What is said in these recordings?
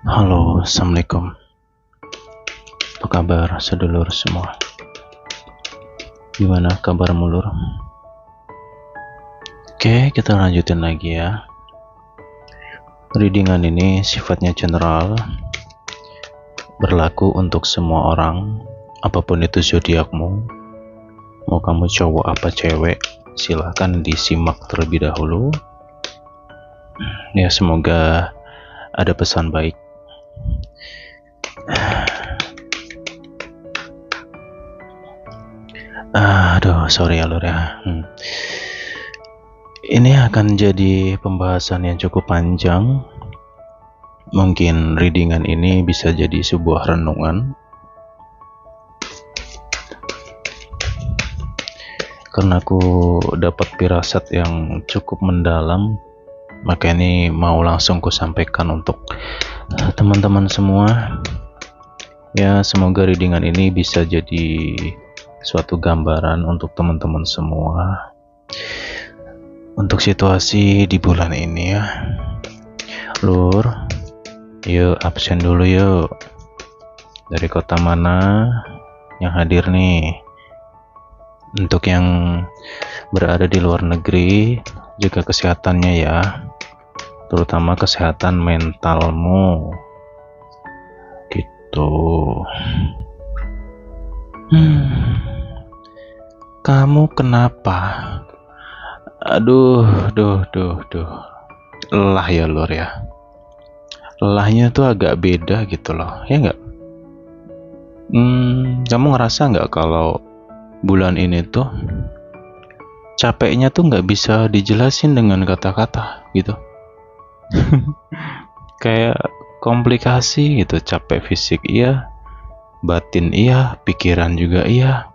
Halo, assalamualaikum. Apa kabar, sedulur semua? Gimana kabarmu, Lur? Oke, kita lanjutin lagi ya. Readingan ini sifatnya general, berlaku untuk semua orang, apapun itu zodiakmu. Mau kamu cowok apa cewek, silahkan disimak terlebih dahulu. Ya, semoga ada pesan baik. Aduh, sorry ya Lur ya. Ini akan jadi pembahasan yang cukup panjang. Mungkin readingan ini bisa jadi sebuah renungan. Karena aku dapat firasat yang cukup mendalam, maka ini mau langsung ku sampaikan untuk teman-teman semua. Ya, semoga readingan ini bisa jadi suatu gambaran untuk teman-teman semua untuk situasi di bulan ini ya. Lur, yuk absen dulu yuk. Dari kota mana yang hadir nih? Untuk yang berada di luar negeri, jaga kesehatannya ya, terutama kesehatan mentalmu gitu. Kamu kenapa? Aduh, lelah ya Lur ya. Lelahnya tuh agak beda gitu loh, ya nggak? Kamu ngerasa nggak kalau bulan ini tuh capeknya tuh nggak bisa dijelasin dengan kata-kata gitu? Kayak komplikasi gitu, capek fisik iya, batin iya, pikiran juga iya.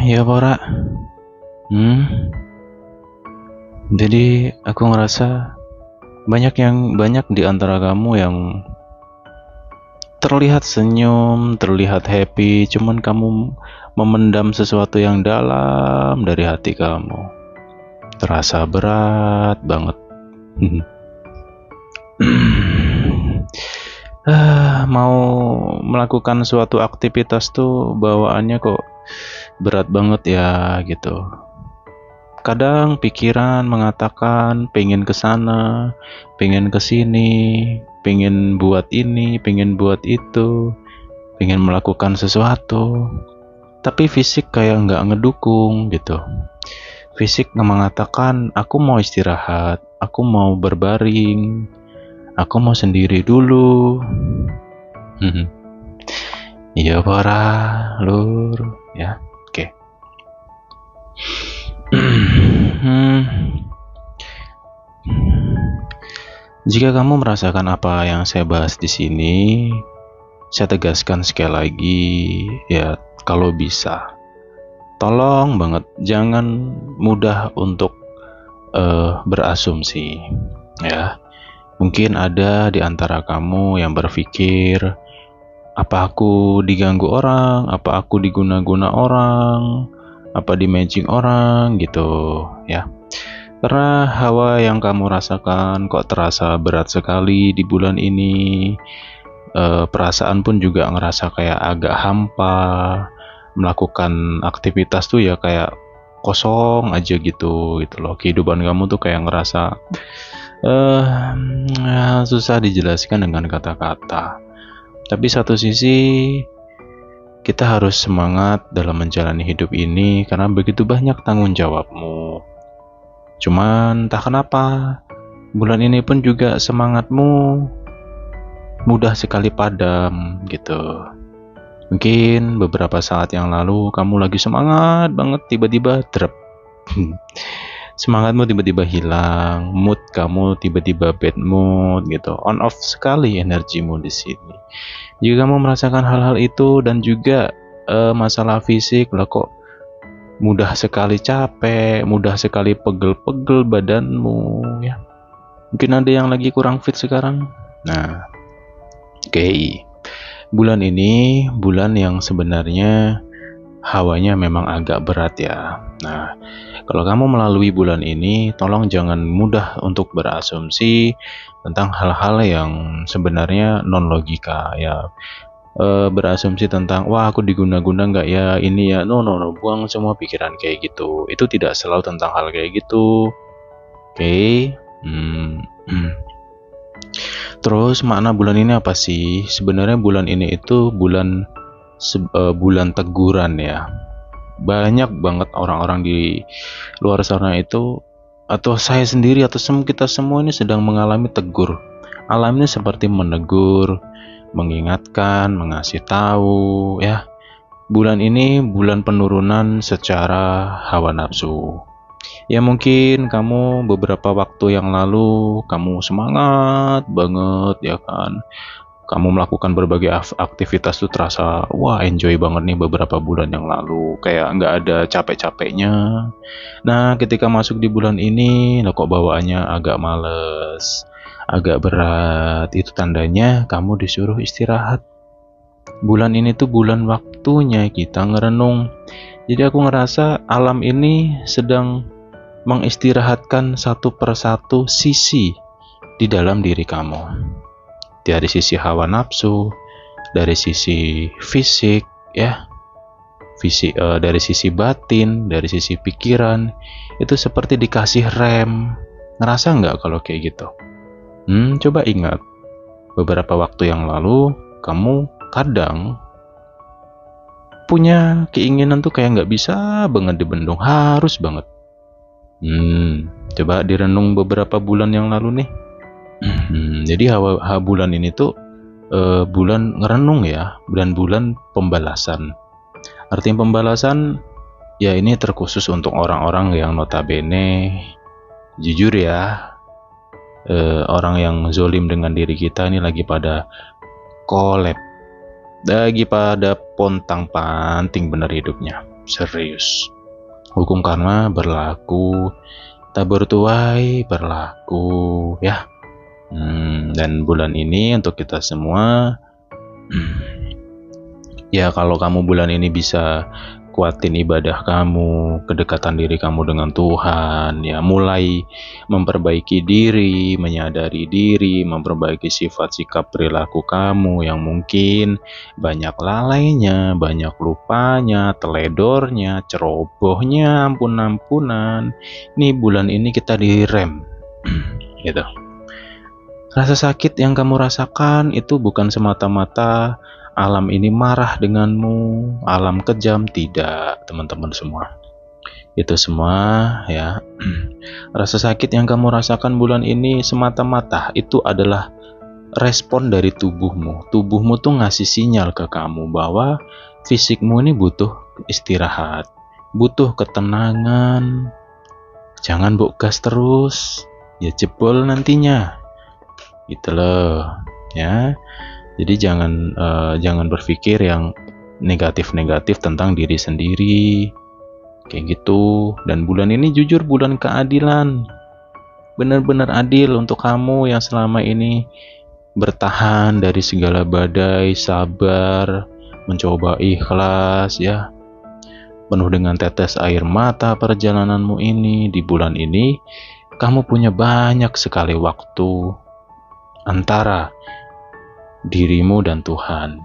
Ya Pora. Jadi aku ngerasa banyak di antara kamu yang terlihat senyum, terlihat happy, cuman kamu memendam sesuatu yang dalam dari hati kamu. Terasa berat banget. Mau melakukan suatu aktivitas tuh bawaannya kok berat banget ya gitu. Kadang pikiran mengatakan pengen kesana, pengen kesini, pengen buat ini, pengen buat itu, pengen melakukan sesuatu, tapi fisik kayak nggak ngedukung gitu. Fisik mengatakan aku mau istirahat, aku mau berbaring, aku mau sendiri dulu. Iya para Lur ya. Oke. Jika kamu merasakan apa yang saya bahas di sini, saya tegaskan sekali lagi ya, kalau bisa tolong banget jangan mudah untuk berasumsi ya. Mungkin ada di antara kamu yang berpikir, apa aku diganggu orang, apa aku diguna-guna orang, apa di-matching orang gitu ya. Karena hawa yang kamu rasakan kok terasa berat sekali di bulan ini. Perasaan pun juga ngerasa kayak agak hampa. Melakukan aktivitas tuh ya kayak kosong aja gitu loh. Kehidupan kamu tuh kayak ngerasa susah dijelaskan dengan kata-kata. Tapi satu sisi kita harus semangat dalam menjalani hidup ini karena begitu banyak tanggung jawabmu. Cuman entah kenapa bulan ini pun juga semangatmu mudah sekali padam gitu. Mungkin beberapa saat yang lalu kamu lagi semangat banget, tiba-tiba drop. Semangatmu tiba-tiba hilang, mood kamu tiba-tiba bad mood gitu, on off sekali energimu di sini. Jika kamu merasakan hal-hal itu dan juga masalah fisik lah, kok mudah sekali capek, mudah sekali pegel-pegel badanmu ya. Mungkin ada yang lagi kurang fit sekarang. Nah, oke. Bulan ini bulan yang sebenarnya hawanya memang agak berat ya. Nah, kalau kamu melalui bulan ini, tolong jangan mudah untuk berasumsi tentang hal-hal yang sebenarnya non logika ya. Berasumsi tentang wah aku diguna-guna nggak ya ini ya, no no no, buang semua pikiran kayak gitu. Itu tidak selalu tentang hal kayak gitu. Oke. Terus makna bulan ini apa sih? Sebenarnya bulan ini itu bulan teguran ya. Banyak banget orang-orang di luar sana itu, atau saya sendiri atau kita semua ini sedang mengalami tegur. Alam ini seperti menegur, mengingatkan, mengasih tahu ya. Bulan ini bulan penurunan secara hawa nafsu. Ya mungkin kamu beberapa waktu yang lalu kamu semangat banget ya kan. Kamu melakukan berbagai aktivitas tuh terasa wah enjoy banget nih beberapa bulan yang lalu. Kayak nggak ada capek-capeknya. Nah ketika masuk di bulan ini, kok bawaannya agak males, agak berat. Itu tandanya kamu disuruh istirahat. Bulan ini tuh bulan waktunya kita ngerenung. Jadi aku ngerasa alam ini sedang mengistirahatkan satu persatu sisi di dalam diri kamu. Dari sisi hawa nafsu, dari sisi fisik, ya, dari sisi batin, dari sisi pikiran, itu seperti dikasih rem. Ngerasa nggak kalau kayak gitu? Coba ingat, beberapa waktu yang lalu kamu kadang punya keinginan tuh kayak nggak bisa banget dibendung, harus banget. Coba direnung beberapa bulan yang lalu nih. Jadi bulan ini tuh bulan ngerenung ya, dan bulan pembalasan. Artinya pembalasan ya ini terkhusus untuk orang-orang yang notabene jujur ya, orang yang zolim dengan diri kita ini lagi pada collab, lagi pada pontang-panting bener hidupnya, serius. Hukum karma berlaku, tabur tuai berlaku ya. Dan bulan ini untuk kita semua, ya kalau kamu bulan ini bisa kuatin ibadah kamu, kedekatan diri kamu dengan Tuhan, ya mulai memperbaiki diri, menyadari diri, memperbaiki sifat sikap perilaku kamu yang mungkin banyak lalainya, banyak lupanya, teledornya, cerobohnya, ampun-ampunan. Nih bulan ini kita direm, gitu. Rasa sakit yang kamu rasakan itu bukan semata-mata alam ini marah denganmu, alam kejam, tidak teman-teman semua. Itu semua ya. Rasa sakit yang kamu rasakan bulan ini semata-mata itu adalah respon dari tubuhmu. Tubuhmu tuh ngasih sinyal ke kamu bahwa fisikmu ini butuh istirahat, butuh ketenangan. Jangan gas terus, ya jebol nantinya. Gitu loh, ya. Jadi jangan berpikir yang negatif-negatif tentang diri sendiri, kayak gitu. Dan bulan ini jujur bulan keadilan, benar-benar adil untuk kamu yang selama ini bertahan dari segala badai, sabar, mencoba ikhlas ya, penuh dengan tetes air mata perjalananmu ini. Di bulan ini kamu punya banyak sekali waktu antara dirimu dan Tuhan.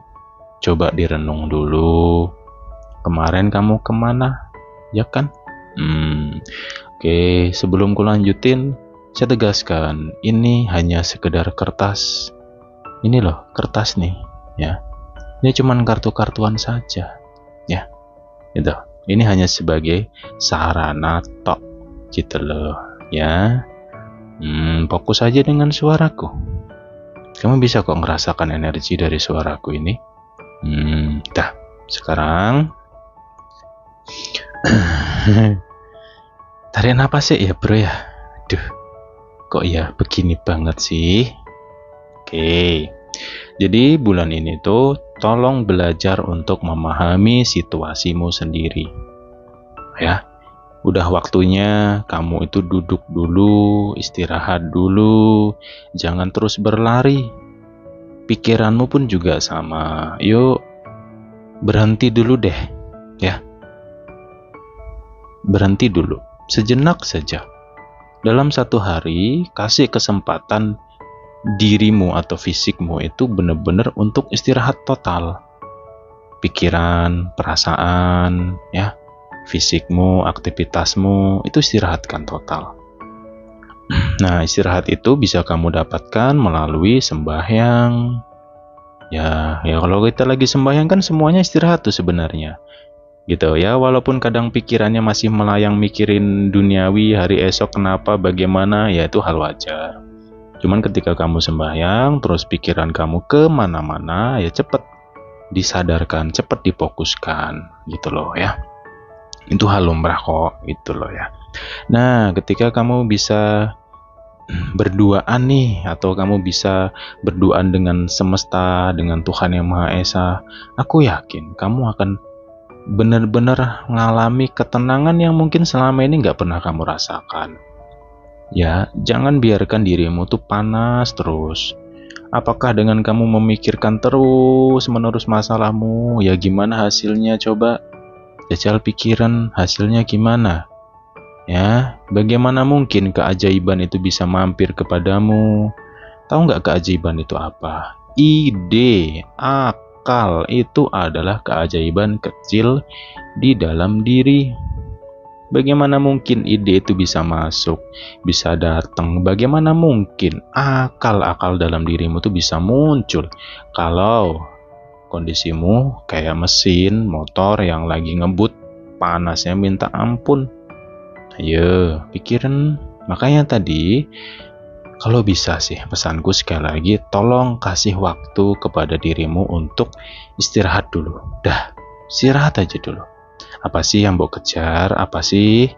Coba direnung dulu. Kemarin kamu kemana? Ya kan? Oke, sebelum kulanjutin, saya tegaskan, ini hanya sekedar kertas. Ini loh, kertas nih, ya. Ini cuman kartu-kartuan saja, ya. Itu. Ini hanya sebagai sarana tok, gitu loh, ya. Fokus aja dengan suaraku. Kamu bisa kok ngerasakan energi dari suaraku ini. Dah, sekarang tarik napas ya bro ya. Duh, kok ya begini banget sih. Oke, jadi bulan ini tuh tolong belajar untuk memahami situasimu sendiri. Ya, udah waktunya kamu itu duduk dulu, istirahat dulu, jangan terus berlari. Pikiranmu pun juga sama. Yuk, berhenti dulu deh, ya. berhenti dulu, sejenak saja. Dalam satu hari, kasih kesempatan dirimu atau fisikmu itu benar-benar untuk istirahat total. Pikiran, perasaan, ya, fisikmu, aktivitasmu, itu istirahatkan total. Nah, istirahat itu bisa kamu dapatkan melalui sembahyang. Ya kalau kita lagi sembahyang kan semuanya istirahat tuh sebenarnya. Gitu ya, walaupun kadang pikirannya masih melayang mikirin duniawi, hari esok kenapa, bagaimana, ya itu hal wajar. Cuman ketika kamu sembahyang, terus pikiran kamu kemana-mana, ya cepet disadarkan, cepet difokuskan, gitu loh ya. Itu hal lumrah kok, gitu loh ya. Nah, ketika kamu bisa berduaan nih, atau kamu bisa berduaan dengan semesta, dengan Tuhan Yang Maha Esa, aku yakin kamu akan benar-benar mengalami ketenangan yang mungkin selama ini nggak pernah kamu rasakan. Ya, jangan biarkan dirimu tuh panas terus. Apakah dengan kamu memikirkan terus-menerus masalahmu, ya gimana hasilnya coba? Jajal pikiran hasilnya gimana? Ya, bagaimana mungkin keajaiban itu bisa mampir kepadamu? Tahu nggak keajaiban itu apa? Ide, akal itu adalah keajaiban kecil di dalam diri. Bagaimana mungkin ide itu bisa masuk, bisa datang? Bagaimana mungkin akal-akal dalam dirimu itu bisa muncul kalau kondisimu kayak mesin motor yang lagi ngebut, panasnya minta ampun? Ayo, pikirin. Makanya tadi, kalau bisa sih, pesanku sekali lagi, tolong kasih waktu kepada dirimu untuk istirahat dulu. Dah, istirahat aja dulu. Apa sih yang mau kejar? Apa sih?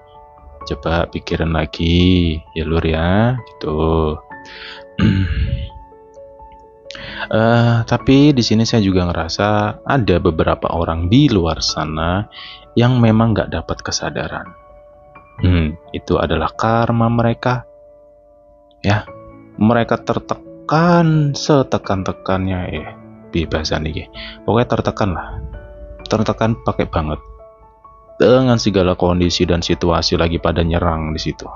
Coba pikirin lagi, ya Lur ya, gitu. Tapi di sini saya juga ngerasa ada beberapa orang di luar sana yang memang nggak dapat kesadaran. Itu adalah karma mereka. Ya, mereka tertekan setekan-tekannya, bahasa nih. Pokoknya tertekan lah. Tertekan pakai banget. Dengan segala kondisi dan situasi lagi pada nyerang di situ.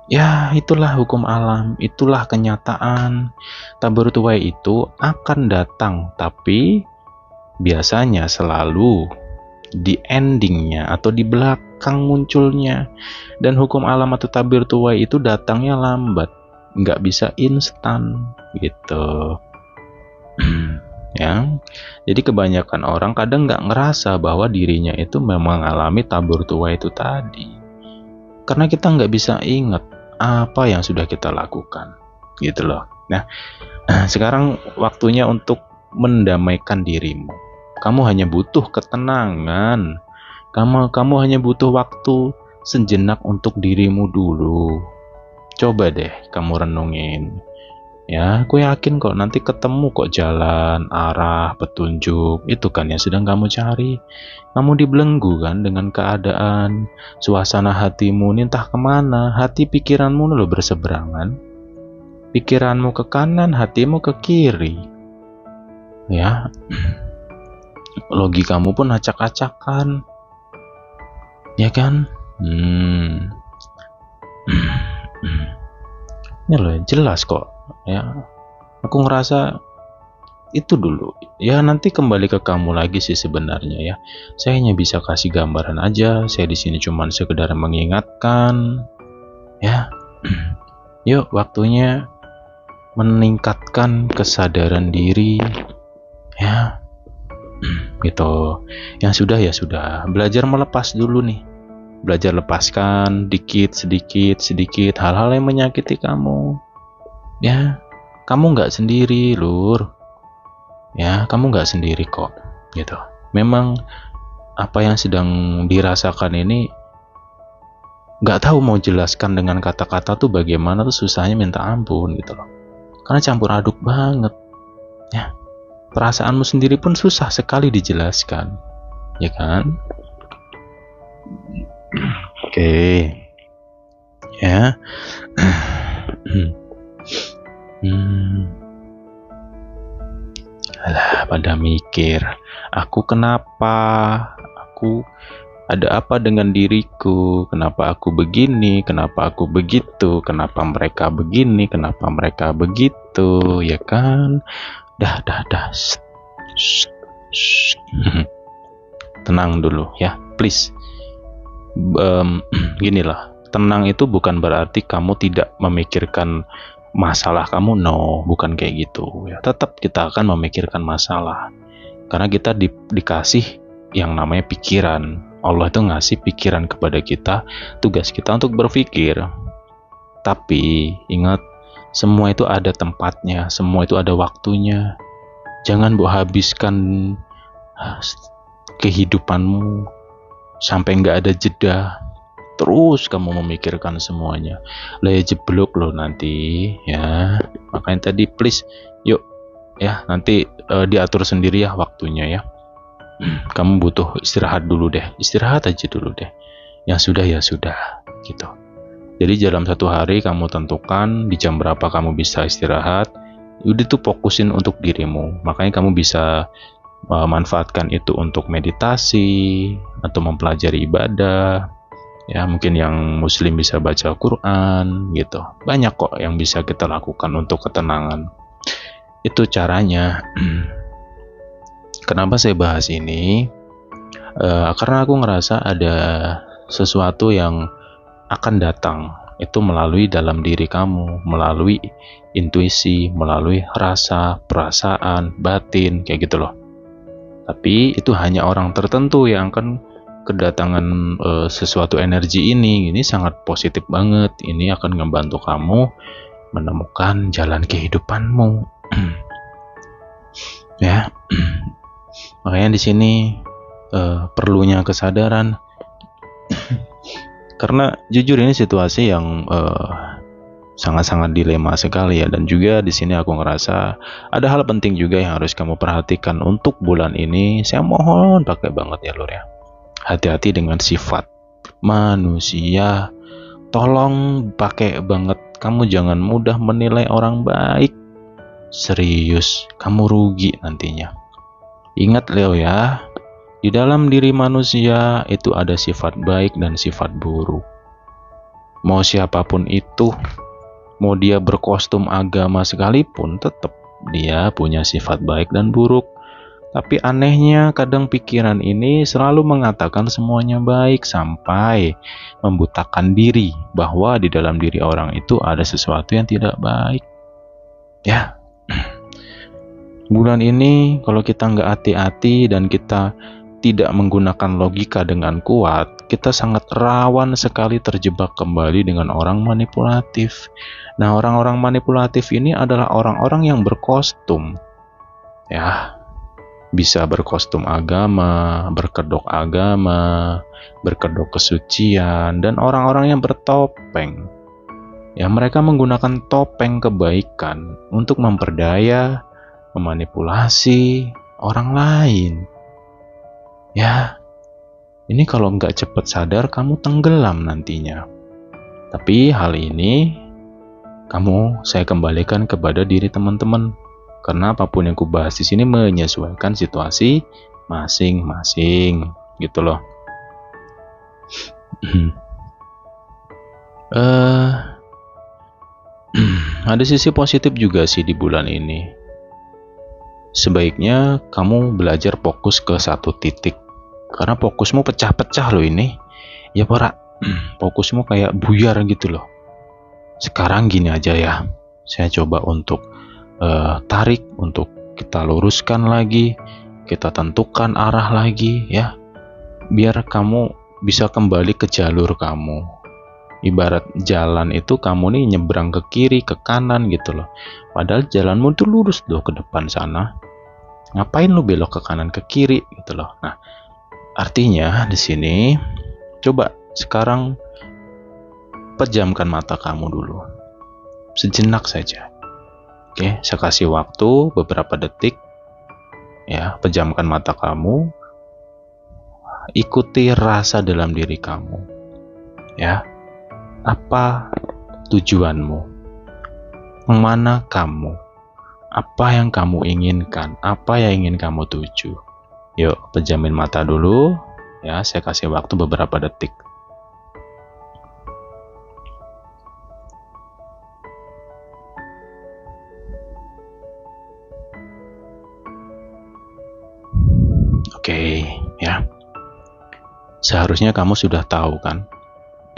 Ya, itulah hukum alam, itulah kenyataan. Tabur tuai itu akan datang, tapi biasanya selalu di endingnya atau di belakang munculnya. Dan hukum alam atau tabir tuai itu datangnya lambat, nggak bisa instan gitu. Ya, jadi kebanyakan orang kadang nggak ngerasa bahwa dirinya itu memang mengalami tabur tuai itu tadi, karena kita nggak bisa ingat apa yang sudah kita lakukan, gitu loh. Nah, sekarang waktunya untuk mendamaikan dirimu. Kamu hanya butuh ketenangan. Kamu hanya butuh waktu sejenak untuk dirimu dulu. Coba deh kamu renungin. Ya, aku yakin kok nanti ketemu kok jalan, arah, petunjuk. Itu kan yang sedang kamu cari. Kamu dibelenggu kan dengan keadaan, suasana hatimu ini entah kemana. Hati pikiranmu loh berseberangan. Pikiranmu ke kanan, hatimu ke kiri. Ya, logikamu pun acak-acakan. Ya kan? Ini loh jelas kok. Ya, aku ngerasa itu dulu. Ya, nanti kembali ke kamu lagi sih sebenarnya ya. Saya hanya bisa kasih gambaran aja. Saya di sini cuma sekedar mengingatkan. Ya, yuk waktunya meningkatkan kesadaran diri. Ya, gitu. Yang sudah ya sudah. Belajar melepas dulu nih. Belajar lepaskan sedikit hal-hal yang menyakiti kamu. Ya, kamu nggak sendiri, Lur. Ya, kamu nggak sendiri kok, gitu. Memang apa yang sedang dirasakan ini nggak tahu mau jelaskan dengan kata-kata tuh bagaimana, tuh susahnya minta ampun, gitu loh. Karena campur aduk banget. Ya, perasaanmu sendiri pun susah sekali dijelaskan, ya kan? Oke. Ya. Alah, pada mikir, aku kenapa? Aku Ada apa dengan diriku? Kenapa aku begini? Kenapa aku begitu? Kenapa mereka begini? Kenapa mereka begitu? Ya kan? Dah. Shh, shh, shh. Tenang dulu ya, please. Gini lah, tenang itu bukan berarti kamu tidak memikirkan masalah kamu, no, bukan kayak gitu ya. Tetap kita akan memikirkan masalah karena kita dikasih yang namanya pikiran. Allah itu ngasih pikiran kepada kita, tugas kita untuk berpikir. Tapi ingat, semua itu ada tempatnya, semua itu ada waktunya. Jangan buat habiskan kehidupanmu sampai nggak ada jeda, terus kamu memikirkan semuanya, lah ya jeblok loh nanti ya. Makanya tadi please, yuk ya, nanti diatur sendiri ya waktunya ya. Kamu butuh istirahat dulu deh, istirahat aja dulu deh. Yang sudah ya sudah gitu. Jadi dalam satu hari kamu tentukan di jam berapa kamu bisa istirahat. Udah tuh fokusin untuk dirimu. Makanya kamu bisa manfaatkan itu untuk meditasi atau mempelajari ibadah ya. Mungkin yang muslim bisa baca Quran gitu. Banyak kok yang bisa kita lakukan untuk ketenangan. Itu caranya. Kenapa saya bahas ini? Karena aku ngerasa ada sesuatu yang akan datang itu melalui dalam diri kamu, melalui intuisi, melalui rasa, perasaan, batin, kayak gitu loh. Tapi itu hanya orang tertentu yang akan kedatangan sesuatu energi ini. Ini sangat positif banget. Ini akan membantu kamu menemukan jalan kehidupanmu. Ya, makanya di sini perlunya kesadaran. Karena jujur ini situasi yang sangat-sangat dilema sekali ya. Dan juga di sini aku ngerasa ada hal penting juga yang harus kamu perhatikan untuk bulan ini. Saya mohon pakai banget ya Lur ya, hati-hati dengan sifat manusia. Tolong pakai banget, kamu jangan mudah menilai orang baik. Serius, kamu rugi nantinya. Ingat Leo ya, di dalam diri manusia itu ada sifat baik dan sifat buruk. Mau siapapun itu, mau dia berkostum agama sekalipun, tetap dia punya sifat baik dan buruk. Tapi anehnya kadang pikiran ini selalu mengatakan semuanya baik sampai membutakan diri bahwa di dalam diri orang itu ada sesuatu yang tidak baik. Ya, bulan ini kalau kita nggak hati-hati dan kita tidak menggunakan logika dengan kuat, kita sangat rawan sekali terjebak kembali dengan orang manipulatif. Nah, orang-orang manipulatif ini adalah orang-orang yang berkostum. Ya, bisa berkostum agama, berkedok kesucian, dan orang-orang yang bertopeng. Ya, mereka menggunakan topeng kebaikan untuk memperdaya, memanipulasi orang lain. Ya, ini kalau nggak cepat sadar, kamu tenggelam nantinya. Tapi hal ini saya kembalikan kepada diri teman-teman, karena apapun yang kubahas di sini menyesuaikan situasi masing-masing, gitu loh. Ada sisi positif juga sih di bulan ini. Sebaiknya kamu belajar fokus ke satu titik. Karena fokusmu pecah-pecah loh ini. Ya para, fokusmu kayak buyar gitu loh. Sekarang gini aja ya, saya coba untuk tarik, untuk kita luruskan lagi, kita tentukan arah lagi ya. Biar kamu bisa kembali ke jalur kamu. Ibarat jalan itu kamu nih nyebrang ke kiri, ke kanan gitu loh. Padahal jalanmu tuh lurus loh ke depan sana. Ngapain lu belok ke kanan ke kiri gitu loh. Nah, artinya di sini coba sekarang pejamkan mata kamu dulu. Sejenak saja. Oke, saya kasih waktu beberapa detik. Ya, pejamkan mata kamu. Ikuti rasa dalam diri kamu. Ya. Apa tujuanmu? Kemana kamu? Apa yang kamu inginkan? Apa yang ingin kamu tuju? Yuk, pejamin mata dulu Ya, saya kasih waktu beberapa detik. Oke, ya. Seharusnya kamu sudah tahu kan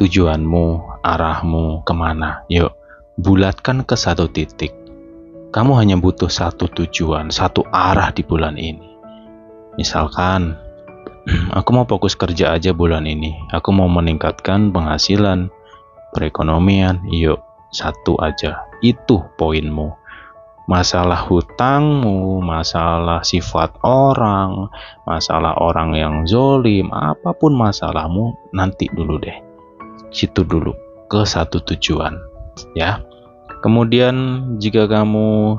tujuanmu, arahmu kemana. Yuk, bulatkan ke satu titik. Kamu hanya butuh satu tujuan, satu arah di bulan ini. Misalkan, aku mau fokus kerja aja bulan ini. Aku mau meningkatkan penghasilan, perekonomian. Yuk, satu aja. Itu poinmu. Masalah hutangmu, masalah sifat orang, masalah orang yang zolim, apapun masalahmu, nanti dulu deh. Situ dulu, ke satu tujuan. Ya. Kemudian jika kamu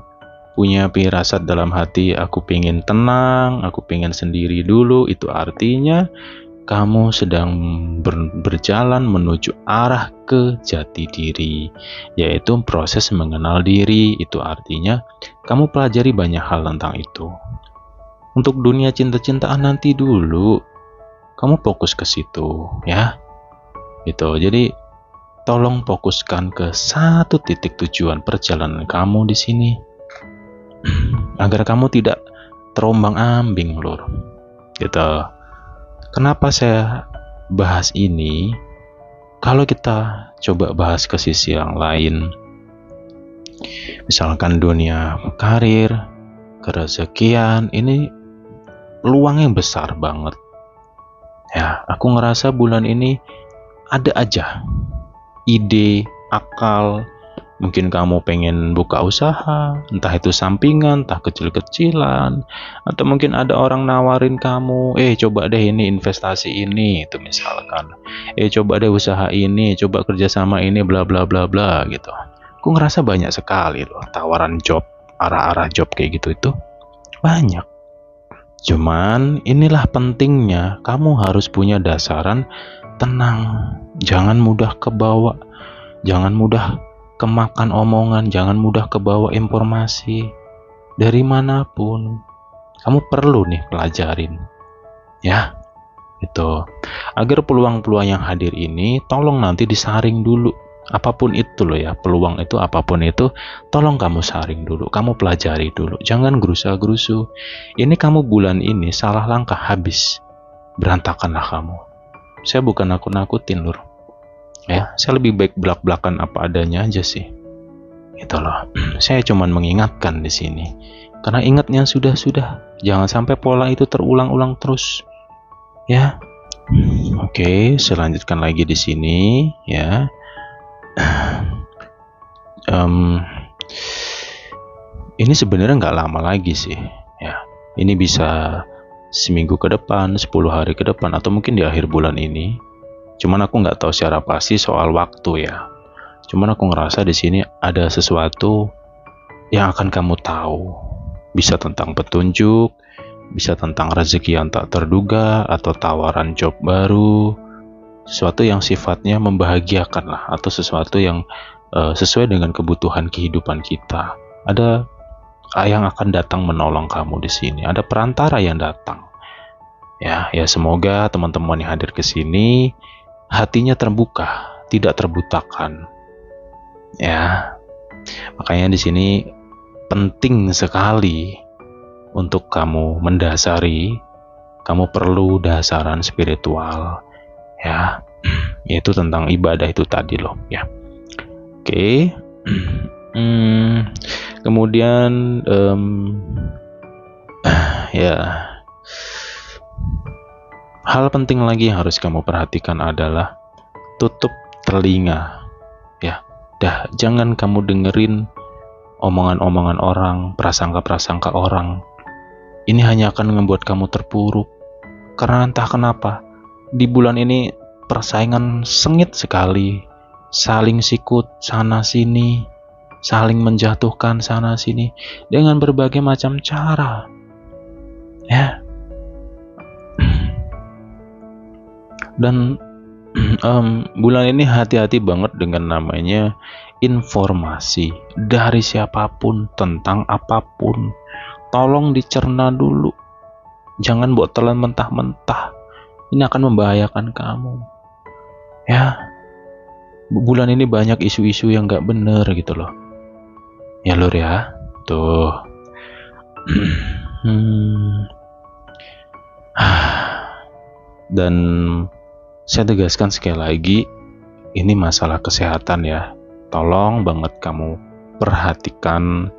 punya firasat dalam hati, aku pengen tenang, aku pengen sendiri dulu, itu artinya kamu sedang berjalan menuju arah ke jati diri, yaitu proses mengenal diri. Itu artinya kamu pelajari banyak hal tentang itu. Untuk dunia cinta-cintaan nanti dulu, kamu fokus ke situ, ya. Gitu. Jadi tolong fokuskan ke satu titik tujuan perjalanan kamu di sini, agar kamu tidak terombang-ambing, Lur. Gitu. Kenapa saya bahas ini? Kalau kita coba bahas ke sisi yang lain, misalkan dunia karir, kerezekian, ini peluangnya besar banget. Ya, aku ngerasa bulan ini ada aja ide, akal. Mungkin kamu pengen buka usaha, entah itu sampingan, entah kecil-kecilan, atau mungkin ada orang nawarin kamu, coba deh ini investasi ini, itu misalkan, coba deh usaha ini, coba kerjasama ini, bla bla bla bla gitu. Aku ngerasa banyak sekali loh tawaran job, arah-arah job kayak gitu itu banyak. Cuman inilah pentingnya, kamu harus punya dasaran tenang, jangan mudah kebawa, jangan mudah kemakan omongan, jangan mudah kebawa informasi dari manapun. Kamu perlu nih pelajarin, ya, itu agar peluang-peluang yang hadir ini tolong nanti disaring dulu. Apapun itu loh ya, peluang itu apapun itu, tolong kamu saring dulu, kamu pelajari dulu, jangan gerusa-gerusu. Ini kamu bulan ini salah langkah habis, berantakanlah kamu. Saya bukan nakut-nakutin, Lur. Ya, saya lebih baik belak-belakan apa adanya aja sih. Gitu loh. Saya cuman mengingatkan di sini. Karena ingatnya sudah-sudah. Jangan sampai pola itu terulang-ulang terus. Ya. Oke, saya lanjutkan lagi di sini, ya. Ini sebenarnya nggak lama lagi sih. Ya. Ini bisa seminggu ke depan, 10 hari ke depan, atau mungkin di akhir bulan ini. Cuman aku nggak tahu secara pasti soal waktu ya. Cuman aku ngerasa di sini ada sesuatu yang akan kamu tahu. Bisa tentang petunjuk, bisa tentang rezeki yang tak terduga, atau tawaran job baru. Sesuatu yang sifatnya membahagiakan lah, atau sesuatu yang sesuai dengan kebutuhan kehidupan kita. Ada yang akan datang menolong kamu di sini. Ada perantara yang datang. Ya semoga teman-teman yang hadir ke sini hatinya terbuka, tidak terbutakan. Ya, makanya di sini penting sekali untuk kamu mendasari. Kamu perlu dasaran spiritual, ya, yaitu tentang ibadah itu tadi loh, ya. Oke. Kemudian, ya. Hal penting lagi yang harus kamu perhatikan adalah tutup telinga, ya. Jangan kamu dengerin omongan-omongan orang, prasangka-prasangka orang. Ini hanya akan membuat kamu terpuruk. Karena entah kenapa, di bulan ini persaingan sengit sekali. Saling sikut sana sini, saling menjatuhkan sana sini dengan berbagai macam cara. Ya. Dan bulan ini hati-hati banget dengan namanya informasi dari siapapun tentang apapun. Tolong dicerna dulu, jangan buat telan mentah-mentah. Ini akan membahayakan kamu. Ya, bulan ini banyak isu-isu yang gak bener gitu loh. Ya Lur ya, tuh. Dan saya tegaskan sekali lagi, ini masalah kesehatan ya. Tolong banget kamu perhatikan,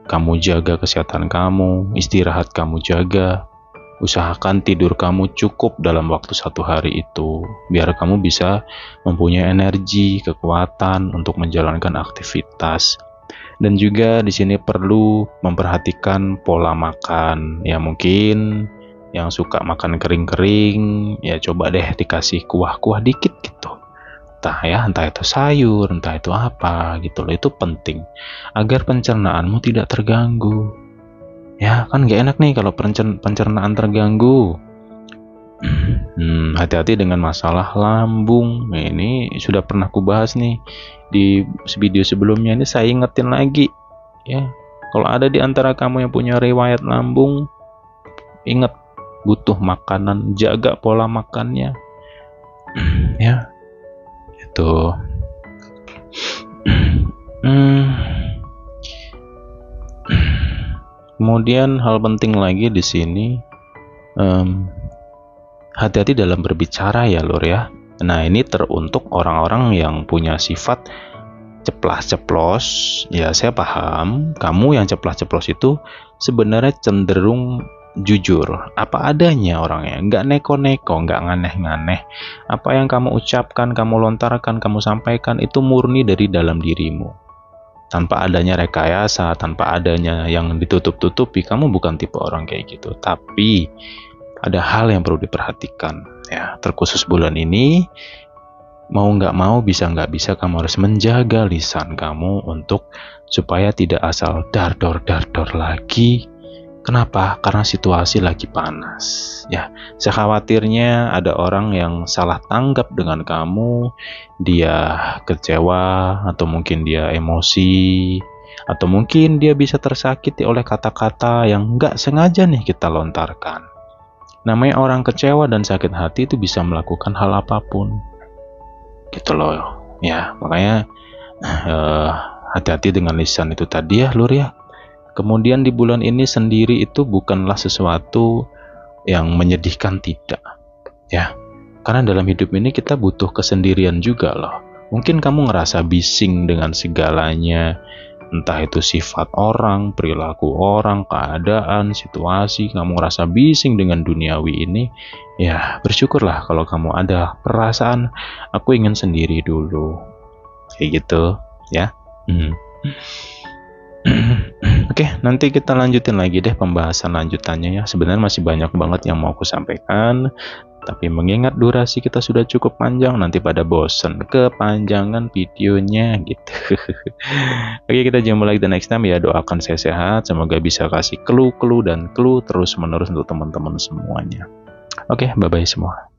kamu jaga kesehatan kamu, istirahat kamu jaga. Usahakan tidur kamu cukup dalam waktu 1 hari itu, biar kamu bisa mempunyai energi, kekuatan untuk menjalankan aktivitas. Dan juga di sini perlu memperhatikan pola makan. Ya mungkin yang suka makan kering-kering, ya coba deh dikasih kuah-kuah dikit gitu. Entah itu sayur, entah itu apa gitu loh. Itu penting agar pencernaanmu tidak terganggu. Ya kan gak enak nih kalau pencernaan terganggu. Hati-hati dengan masalah lambung. Nah, ini sudah pernah kubahas nih di video sebelumnya. Ini saya ingetin lagi ya. Kalau ada di antara kamu yang punya riwayat lambung, ingat, butuh makanan, jaga pola makannya. Ya itu. Kemudian hal penting lagi di sini, hati-hati dalam berbicara ya Lur ya. Nah ini teruntuk orang-orang yang punya sifat ceplas-ceplos. Ya saya paham, kamu yang ceplas-ceplos itu sebenarnya cenderung jujur, apa adanya orangnya, nggak neko-neko, nggak nganeh-nganeh. Apa yang kamu ucapkan, kamu lontarkan, kamu sampaikan itu murni dari dalam dirimu. Tanpa adanya rekayasa, tanpa adanya yang ditutup-tutupi. Kamu bukan tipe orang kayak gitu. Tapi ada hal yang perlu diperhatikan ya, terkhusus bulan ini. Mau nggak mau, bisa nggak bisa, kamu harus menjaga lisan kamu untuk supaya tidak asal dar-dor lagi. Kenapa? Karena situasi lagi panas ya. Saya khawatirnya ada orang yang salah tanggap dengan kamu, dia kecewa, atau mungkin dia emosi, atau mungkin dia bisa tersakiti oleh kata-kata yang nggak sengaja nih kita lontarkan. Namanya orang kecewa dan sakit hati itu bisa melakukan hal apapun gitu loh ya. Makanya hati-hati dengan lisan itu tadi ya Lur ya. Kemudian di bulan ini sendiri itu bukanlah sesuatu yang menyedihkan, tidak ya. Karena dalam hidup ini kita butuh kesendirian juga loh. Mungkin kamu ngerasa bising dengan segalanya, entah itu sifat orang, perilaku orang, keadaan, situasi. Kamu ngerasa bising dengan duniawi ini. Ya bersyukurlah kalau kamu ada perasaan aku ingin sendiri dulu, kayak gitu ya. Oke, nanti kita lanjutin lagi deh pembahasan lanjutannya ya. Sebenarnya masih banyak banget yang mau aku sampaikan, tapi mengingat durasi kita sudah cukup panjang, nanti pada bosen kepanjangan videonya gitu. Oke, kita jumpa lagi the next time ya. Doakan saya sehat, semoga bisa kasih clue terus menerus untuk teman-teman semuanya. Oke, bye-bye semua.